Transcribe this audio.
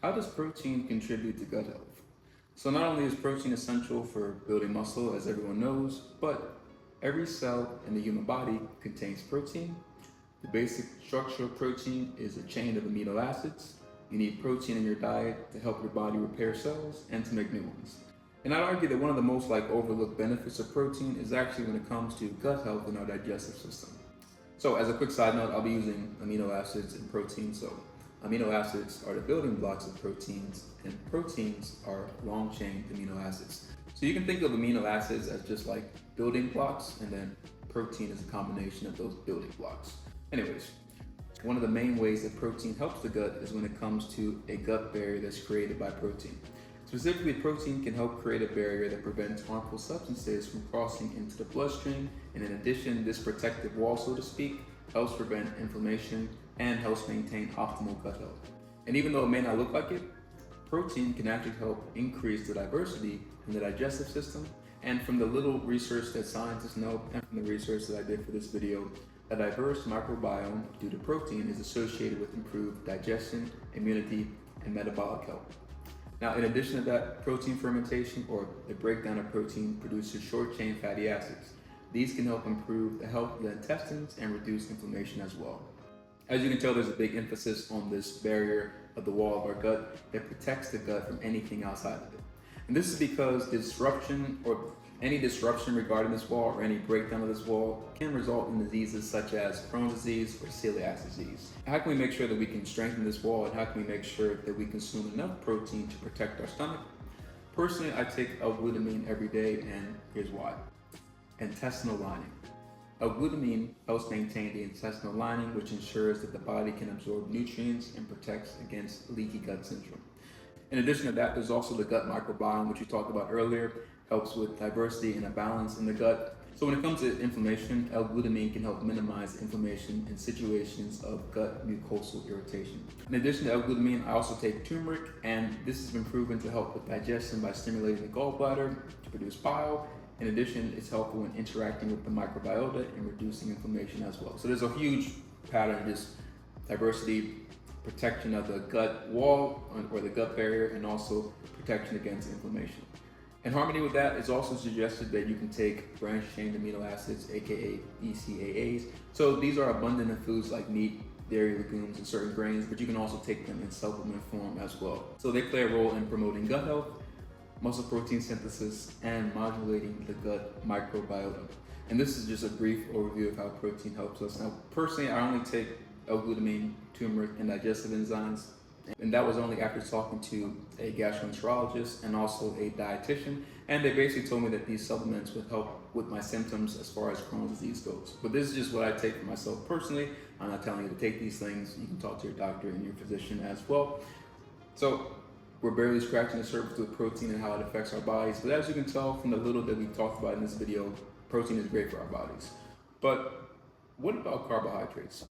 How does protein contribute to gut health? So not only is protein essential for building muscle, as everyone knows, but every cell in the human body contains protein. The basic structure of protein is a chain of amino acids. You need protein in your diet to help your body repair cells and to make new ones. And I'd argue that one of the most overlooked benefits of protein is actually when it comes to gut health and our digestive system. So as a quick side note, I'll be using amino acids and protein. So amino acids are the building blocks of proteins, and proteins are long-chain amino acids. So you can think of amino acids as just like building blocks, and then protein is a combination of those building blocks. Anyways, one of the main ways that protein helps the gut is when it comes to a gut barrier that's created by protein. Specifically, protein can help create a barrier that prevents harmful substances from crossing into the bloodstream, and in addition, this protective wall, so to speak, helps prevent inflammation and helps maintain optimal gut health. And even though it may not look like it, protein can actually help increase the diversity in the digestive system. And from the little research that scientists know, and from the research that I did for this video, a diverse microbiome due to protein is associated with improved digestion, immunity, and metabolic health. Now, in addition to that, protein fermentation, or the breakdown of protein, produces short-chain fatty acids. These can help improve the health of the intestines and reduce inflammation as well. As you can tell, there's a big emphasis on this barrier of the wall of our gut that protects the gut from anything outside of it. And this is because any disruption regarding this wall or any breakdown of this wall can result in diseases such as Crohn's disease or celiac disease. How can we make sure that we can strengthen this wall, and how can we make sure that we consume enough protein to protect our stomach? Personally, I take L-Glutamine every day, and here's why. Intestinal lining. L-Glutamine helps maintain the intestinal lining, which ensures that the body can absorb nutrients and protects against leaky gut syndrome. In addition to that, there's also the gut microbiome, which we talked about earlier, helps with diversity and a balance in the gut. So when it comes to inflammation, L-Glutamine can help minimize inflammation in situations of gut mucosal irritation. In addition to L-Glutamine, I also take turmeric, and this has been proven to help with digestion by stimulating the gallbladder to produce bile. In addition, it's helpful when interacting with the microbiota and reducing inflammation as well. So there's a huge pattern of just diversity, protection of the gut wall or the gut barrier, and also protection against inflammation. In harmony with that, it's also suggested that you can take branched-chain amino acids, aka BCAAs. So these are abundant in foods like meat, dairy, legumes, and certain grains, but you can also take them in supplement form as well. So they play a role in promoting gut health, muscle protein synthesis, and modulating the gut microbiota. And this is just a brief overview of how protein helps us. Now, personally, I only take L-Glutamine, turmeric, and digestive enzymes. And that was only after talking to a gastroenterologist and also a dietitian. And they basically told me that these supplements would help with my symptoms as far as Crohn's disease goes. But this is just what I take for myself personally. I'm not telling you to take these things. You can talk to your doctor and your physician as well. So we're barely scratching the surface with protein and how it affects our bodies. But as you can tell from the little that we talked about in this video, protein is great for our bodies. But what about carbohydrates?